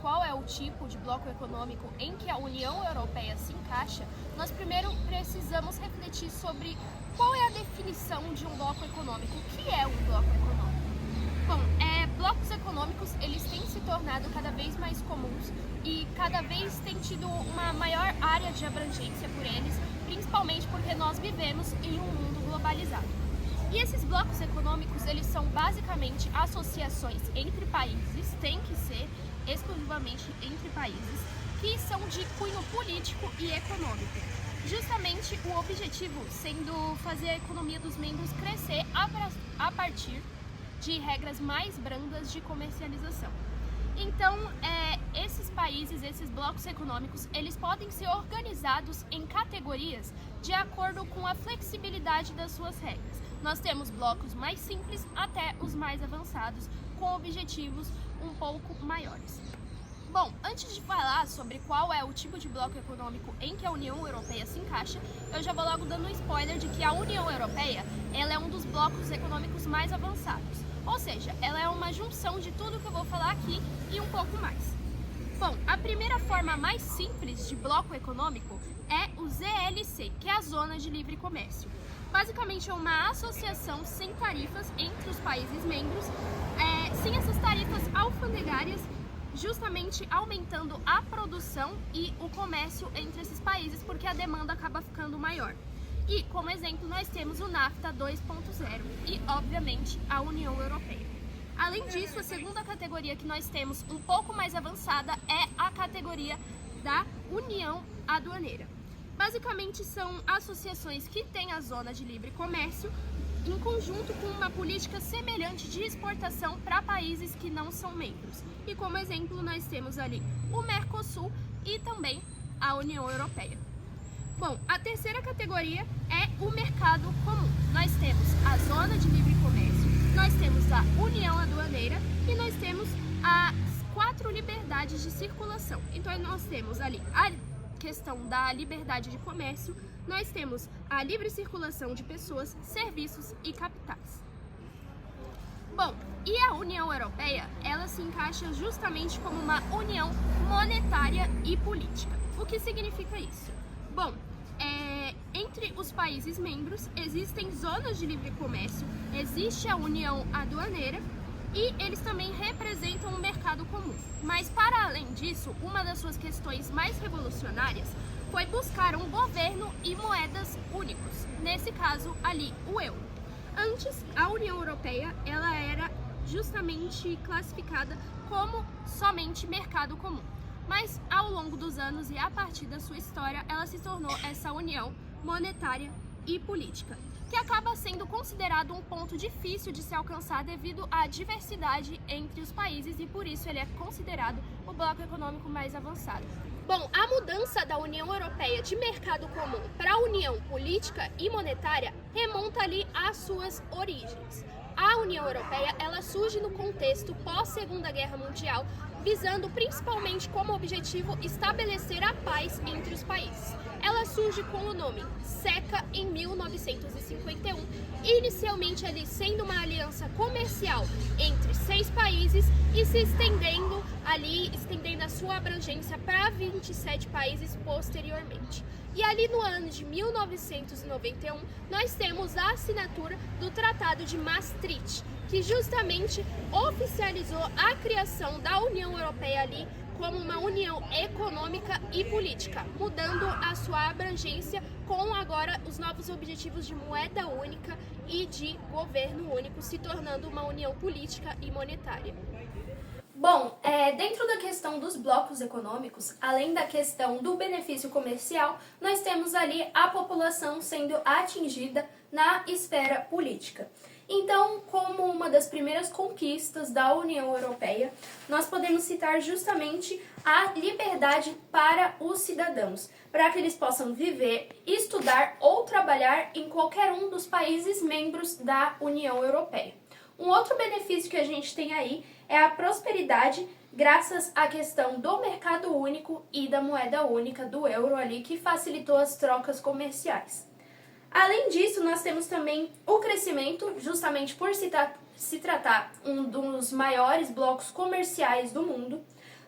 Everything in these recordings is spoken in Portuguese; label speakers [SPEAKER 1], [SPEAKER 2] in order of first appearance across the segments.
[SPEAKER 1] qual é o tipo de bloco econômico em que a União Europeia se encaixa, nós primeiro precisamos refletir sobre qual é a definição de um bloco econômico. O que é um bloco econômico? Bom, blocos econômicos eles têm se tornado cada vez mais comuns e cada vez tem tido uma maior área de abrangência por eles, principalmente porque nós vivemos em um mundo globalizado. E esses blocos econômicos, eles são basicamente associações entre países, tem que ser exclusivamente entre países, que são de cunho político e econômico. Justamente o objetivo sendo fazer a economia dos membros crescer a partir de regras mais brandas de comercialização. Então, esses países, esses blocos econômicos, eles podem ser organizados em categorias de acordo com a flexibilidade das suas regras. Nós temos blocos mais simples até os mais avançados, com objetivos um pouco maiores. Bom, antes de falar sobre qual é o tipo de bloco econômico em que a União Europeia se encaixa, eu já vou logo dando um spoiler de que a União Europeia ela é um dos blocos econômicos mais avançados. Ou seja, ela é uma junção de tudo que eu vou falar aqui e um pouco mais. Bom, a primeira forma mais simples de bloco econômico é o ZLC, que é a Zona de Livre Comércio. Basicamente é uma associação sem tarifas entre os países membros, sem essas tarifas alfandegárias, justamente aumentando a produção e o comércio entre esses países, porque a demanda acaba ficando maior. E, como exemplo, nós temos o NAFTA 2.0 e, obviamente, a União Europeia. Além disso, a segunda categoria que nós temos um pouco mais avançada é a categoria da União Aduaneira. Basicamente, são associações que têm a zona de livre comércio em conjunto com uma política semelhante de exportação para países que não são membros. E, como exemplo, nós temos ali o Mercosul e também a União Europeia. Bom, a terceira categoria é o mercado comum. Nós temos a zona de livre comércio, nós temos a união aduaneira e nós temos as 4 liberdades de circulação. Então nós temos ali a questão da liberdade de comércio, nós temos a livre circulação de pessoas, serviços e capitais. Bom, e a União Europeia, ela se encaixa justamente como uma união monetária e política. O que significa isso? Bom, entre os países membros existem zonas de livre comércio, existe a união aduaneira e eles também representam o mercado comum. Mas para além disso, uma das suas questões mais revolucionárias foi buscar um governo e moedas únicos, nesse caso ali o euro. Antes, a União Europeia ela era justamente classificada como somente mercado comum. Mas ao longo dos anos e a partir da sua história, ela se tornou essa união monetária e política, que acaba sendo considerado um ponto difícil de se alcançar devido à diversidade entre os países e por isso ele é considerado o bloco econômico mais avançado. Bom, a mudança da União Europeia de mercado comum para a união política e monetária remonta ali às suas origens. A União Europeia ela surge no contexto pós-Segunda Guerra Mundial, visando principalmente como objetivo estabelecer a paz entre os países. Ela surge com o nome SECA em 1951, inicialmente ali sendo uma aliança comercial entre 6 países e se estendendo a sua abrangência para 27 países posteriormente. E ali no ano de 1991, nós temos a assinatura do Tratado de Maastricht, que justamente oficializou a criação da União Europeia ali como uma união econômica e política, mudando a sua abrangência com agora os novos objetivos de moeda única e de governo único, se tornando uma união política e monetária. Bom, dentro da questão dos blocos econômicos, além da questão do benefício comercial, nós temos ali a população sendo atingida na esfera política. Então, como uma das primeiras conquistas da União Europeia, nós podemos citar justamente a liberdade para os cidadãos, para que eles possam viver, estudar ou trabalhar em qualquer um dos países membros da União Europeia. Um outro benefício que a gente tem aí é a prosperidade graças à questão do mercado único e da moeda única do euro ali, que facilitou as trocas comerciais. Além disso, nós temos também o crescimento, justamente por se tratar um dos maiores blocos comerciais do mundo.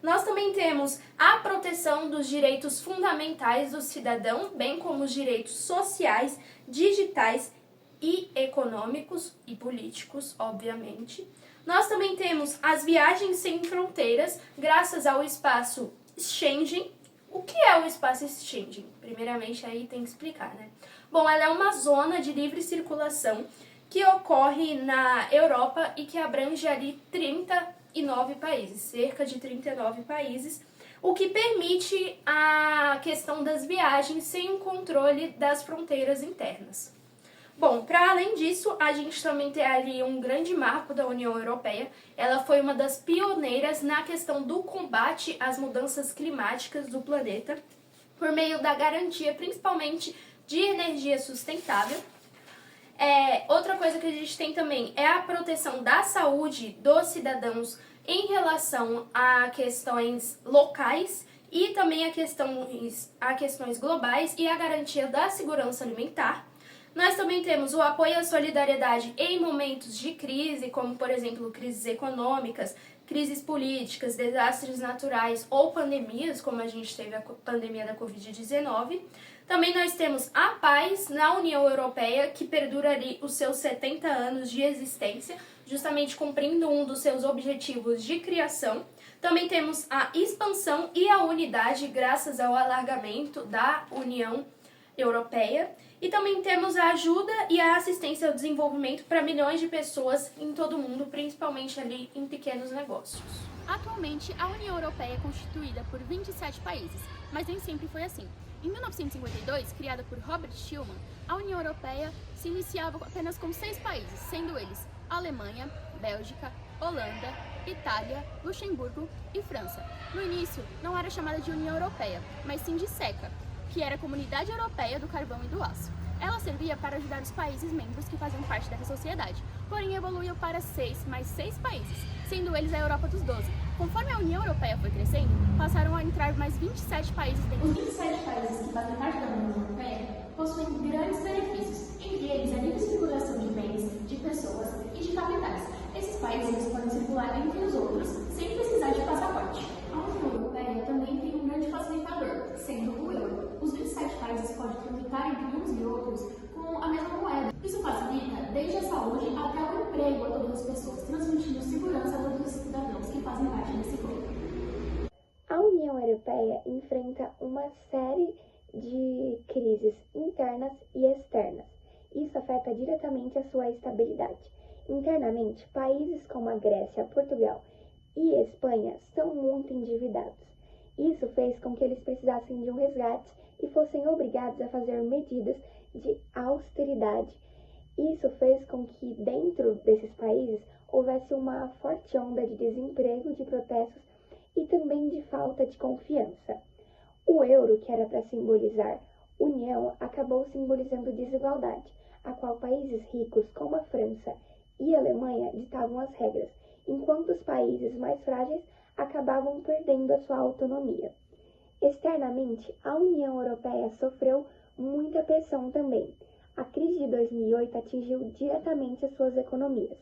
[SPEAKER 1] Nós também temos a proteção dos direitos fundamentais do cidadão, bem como os direitos sociais, digitais e econômicos e políticos, obviamente. Nós também temos as viagens sem fronteiras, graças ao espaço Schengen. O que é o espaço Schengen? Primeiramente, aí tem que explicar, né? Bom, ela é uma zona de livre circulação que ocorre na Europa e que abrange ali 39 países, cerca de 39 países, o que permite a questão das viagens sem o controle das fronteiras internas. Bom, para além disso, a gente também tem ali um grande marco da União Europeia. Ela foi uma das pioneiras na questão do combate às mudanças climáticas do planeta, por meio da garantia, principalmente, de energia sustentável. Outra coisa que a gente tem também é a proteção da saúde dos cidadãos em relação a questões locais e também a questões globais e a garantia da segurança alimentar. Nós também temos o apoio à solidariedade em momentos de crise, como, por exemplo, crises econômicas, crises políticas, desastres naturais ou pandemias, como a gente teve a pandemia da Covid-19. Também nós temos a paz na União Europeia, que perdura ali os seus 70 anos de existência, justamente cumprindo um dos seus objetivos de criação. Também temos a expansão e a unidade graças ao alargamento da União Europeia. E também temos a ajuda e a assistência ao desenvolvimento para milhões de pessoas em todo o mundo, principalmente ali em pequenos negócios.
[SPEAKER 2] Atualmente, a União Europeia é constituída por 27 países, mas nem sempre foi assim. Em 1952, criada por Robert Schuman, a União Europeia se iniciava apenas com 6 países, sendo eles Alemanha, Bélgica, Holanda, Itália, Luxemburgo e França. No início, não era chamada de União Europeia, mas sim de SECA, que era a Comunidade Europeia do Carvão e do Aço. Ela servia para ajudar os países membros que faziam parte dessa sociedade, porém evoluiu para 6 mais 6 países, sendo eles a Europa dos 12. Conforme a União Europeia foi crescendo, passaram a entrar mais 27 países dentro.
[SPEAKER 3] Os 27 países que fazem parte da União Europeia possuem grandes benefícios, entre eles a livre circulação de bens, de pessoas e de capitais. Esses países podem circular entre os outros, sem precisar de passaporte. A União Europeia também tem um grande facilitador, sendo o euro. Os 27 países podem transitar entre uns e outros com a mesma moeda. Isso facilita desde a saúde até o emprego a todas as pessoas, transmitindo segurança a todos os cidadãos que fazem parte desse grupo.
[SPEAKER 4] A União Europeia enfrenta uma série de crises internas e externas. Isso afeta diretamente a sua estabilidade. Internamente, países como a Grécia, Portugal e Espanha são muito endividados. Isso fez com que eles precisassem de um resgate e fossem obrigados a fazer medidas de austeridade. Isso fez com que dentro desses países houvesse uma forte onda de desemprego, de protestos e também de falta de confiança. O euro, que era para simbolizar união, acabou simbolizando desigualdade, a qual países ricos como a França e a Alemanha ditavam as regras, enquanto os países mais frágeis acabavam perdendo a sua autonomia. Externamente, a União Europeia sofreu muita pressão também. A crise de 2008 atingiu diretamente as suas economias.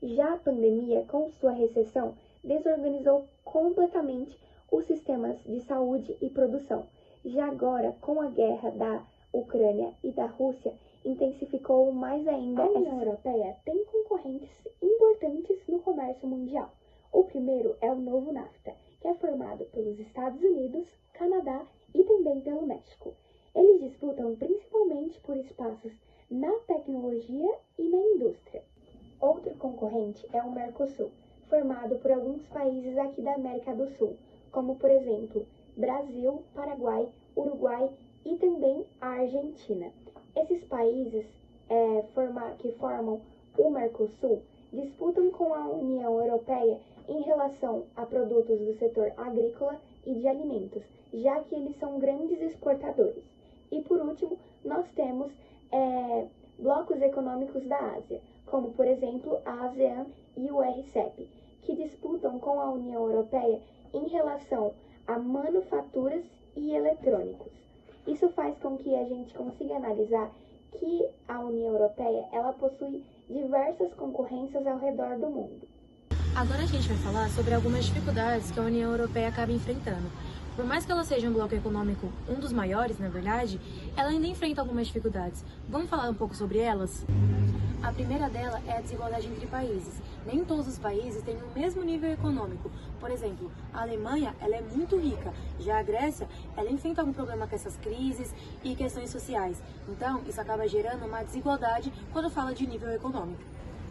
[SPEAKER 4] Já a pandemia, com sua recessão, desorganizou completamente os sistemas de saúde e produção. Já agora, com a guerra da Ucrânia e da Rússia, intensificou mais ainda. A União Europeia tem concorrentes importantes no comércio mundial. O primeiro é o novo NAFTA, que é formado pelos Estados Unidos, Canadá e também pelo México. Eles disputam principalmente por espaços na tecnologia e na indústria. Outro concorrente é o Mercosul, formado por alguns países aqui da América do Sul, como por exemplo, Brasil, Paraguai, Uruguai e também a Argentina. Esses países que formam o Mercosul disputam com a União Europeia em relação a produtos do setor agrícola e de alimentos, já que eles são grandes exportadores. E por último, nós temos blocos econômicos da Ásia, como por exemplo a ASEAN e o RCEP, que disputam com a União Europeia em relação a manufaturas e eletrônicos. Isso faz com que a gente consiga analisar que a União Europeia ela possui diversas concorrências ao redor do mundo.
[SPEAKER 5] Agora a gente vai falar sobre algumas dificuldades que a União Europeia acaba enfrentando. Por mais que ela seja um bloco econômico, um dos maiores, na verdade, ela ainda enfrenta algumas dificuldades. Vamos falar um pouco sobre elas? A primeira dela é a desigualdade entre países. Nem todos os países têm o mesmo nível econômico. Por exemplo, a Alemanha, ela é muito rica. Já a Grécia, ela enfrenta algum problema com essas crises e questões sociais. Então, isso acaba gerando uma desigualdade quando fala de nível econômico.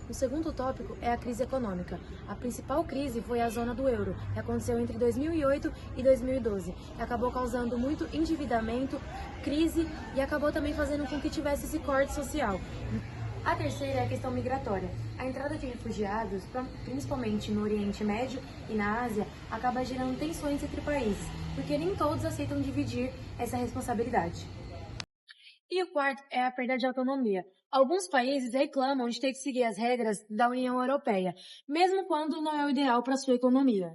[SPEAKER 5] O segundo tópico é a crise econômica. A principal crise foi a zona do euro, que aconteceu entre 2008 e 2012. E acabou causando muito endividamento, crise e acabou também fazendo com que tivesse esse corte social. A terceira é a questão migratória. A entrada de refugiados, principalmente no Oriente Médio e na Ásia, acaba gerando tensões entre países, porque nem todos aceitam dividir essa responsabilidade. E o quarto é a perda de autonomia. Alguns países reclamam de ter que seguir as regras da União Europeia, mesmo quando não é o ideal para sua economia.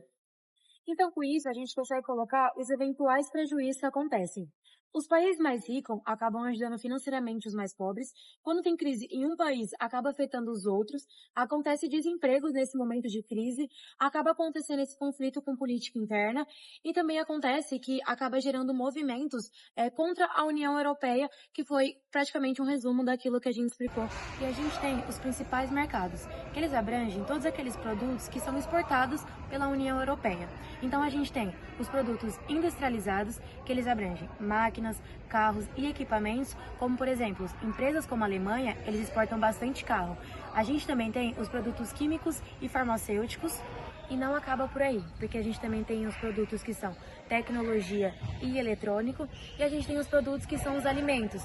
[SPEAKER 5] Então, com isso, a gente consegue colocar os eventuais prejuízos que acontecem. Os países mais ricos acabam ajudando financeiramente os mais pobres. Quando tem crise em um país, acaba afetando os outros. Acontece desemprego nesse momento de crise. Acaba acontecendo esse conflito com política interna. E também acontece que acaba gerando movimentos contra a União Europeia, que foi praticamente um resumo daquilo que a gente explicou. E a gente tem os principais mercados, que eles abrangem todos aqueles produtos que são exportados pela União Europeia. Então a gente tem os produtos industrializados, que eles abrangem máquinas, carros e equipamentos, como por exemplo, empresas como a Alemanha, eles exportam bastante carro. A gente também tem os produtos químicos e farmacêuticos, e não acaba por aí, porque a gente também tem os produtos que são tecnologia e eletrônico, e a gente tem os produtos que são os alimentos,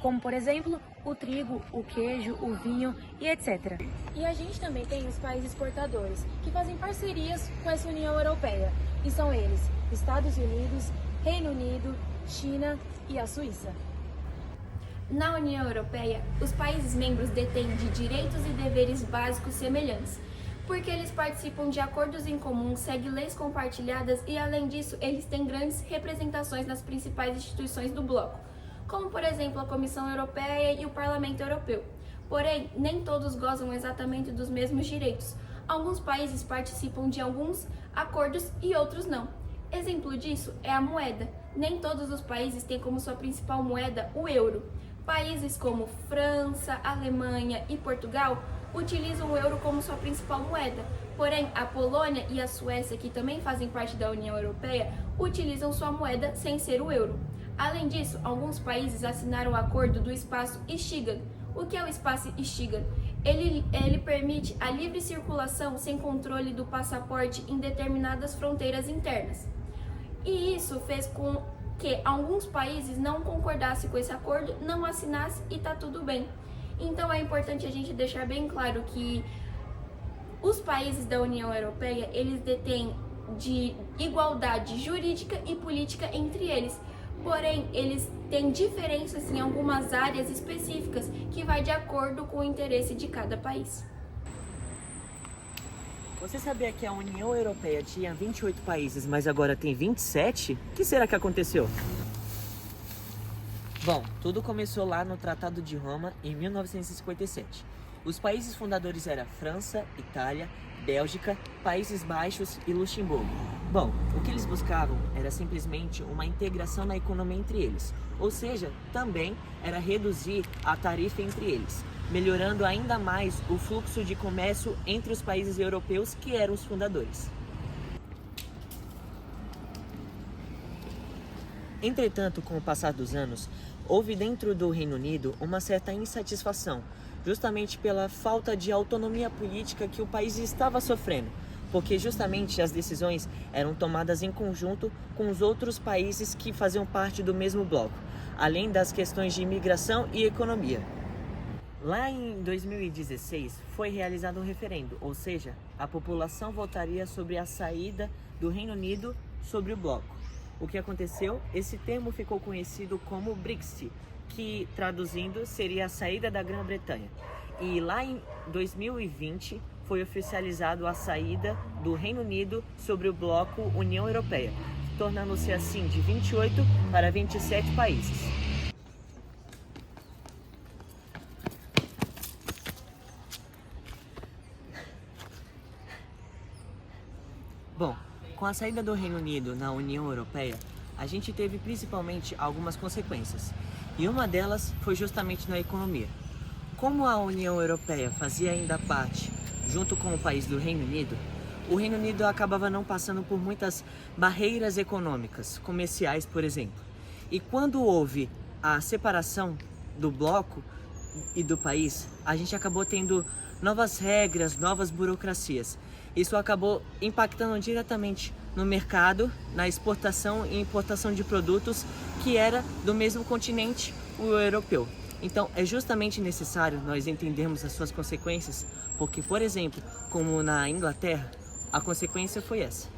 [SPEAKER 5] como por exemplo, o trigo, o queijo, o vinho e etc. E a gente também tem os países exportadores, que fazem parcerias com essa União Europeia, e são eles, Estados Unidos, Reino Unido, China e a Suíça.
[SPEAKER 2] Na União Europeia, os países membros detêm de direitos e deveres básicos semelhantes, porque eles participam de acordos em comum, seguem leis compartilhadas e, além disso, eles têm grandes representações nas principais instituições do bloco, como, por exemplo, a Comissão Europeia e o Parlamento Europeu. Porém, nem todos gozam exatamente dos mesmos direitos. Alguns países participam de alguns acordos e outros não. Exemplo disso é a moeda. Nem todos os países têm como sua principal moeda o euro. Países como França, Alemanha e Portugal utilizam o euro como sua principal moeda. Porém, a Polônia e a Suécia, que também fazem parte da União Europeia, utilizam sua moeda sem ser o euro. Além disso, alguns países assinaram o acordo do espaço Schengen. O que é o espaço Schengen? Ele permite a livre circulação sem controle do passaporte em determinadas fronteiras internas. E isso fez com que alguns países não concordassem com esse acordo, não assinassem e tá tudo bem. Então é importante a gente deixar bem claro que os países da União Europeia, eles detêm de igualdade jurídica e política entre eles. Porém, eles têm diferenças em algumas áreas específicas que vai de acordo com o interesse de cada país.
[SPEAKER 6] Você sabia que a União Europeia tinha 28 países, mas agora tem 27? O que será que aconteceu? Bom, tudo começou lá no Tratado de Roma, em 1957. Os países fundadores eram França, Itália, Bélgica, Países Baixos e Luxemburgo. Bom, o que eles buscavam era simplesmente uma integração na economia entre eles, ou seja, também era reduzir a tarifa entre eles, melhorando ainda mais o fluxo de comércio entre os países europeus que eram os fundadores. Entretanto, com o passar dos anos, houve dentro do Reino Unido uma certa insatisfação, justamente pela falta de autonomia política que o país estava sofrendo, porque justamente as decisões eram tomadas em conjunto com os outros países que faziam parte do mesmo bloco, além das questões de imigração e economia. Lá em 2016 foi realizado um referendo, ou seja, a população votaria sobre a saída do Reino Unido sobre o bloco. O que aconteceu? Esse termo ficou conhecido como Brexit, que traduzindo seria a saída da Grã-Bretanha. E lá em 2020 foi oficializado a saída do Reino Unido sobre o bloco União Europeia, tornando-se assim de 28 para 27 países. com a saída do Reino Unido na União Europeia, a gente teve principalmente algumas consequências. E uma delas foi justamente na economia. Como a União Europeia fazia ainda parte, junto com o país do Reino Unido, o Reino Unido acabava não passando por muitas barreiras econômicas, comerciais, por exemplo. E quando houve a separação do bloco e do país, a gente acabou tendo novas regras, novas burocracias. Isso acabou impactando diretamente no mercado, na exportação e importação de produtos que era do mesmo continente, o europeu. Então, é justamente necessário nós entendermos as suas consequências, porque, por exemplo, como na Inglaterra, a consequência foi essa.